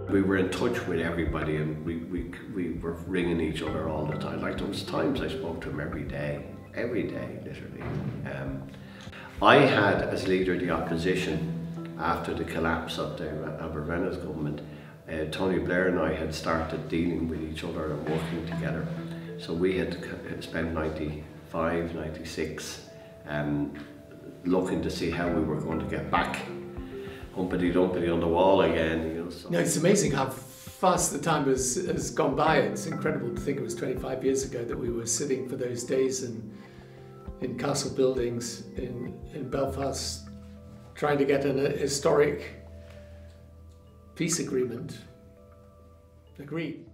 We were in touch with everybody, and we were ringing each other all the time. Like, there was times I spoke to him every day, literally. I had, as leader of the opposition, after the collapse of the Abervenna's government, Tony Blair and I had started dealing with each other and working together. So we had spent 95, 96 looking to see how we were going to get back humpity-dumpty on the wall again. You know, so. No, it's amazing how fast the time has gone by. It's incredible to think it was 25 years ago that we were sitting for those days in castle buildings in Belfast trying to get an historic peace agreement agreed.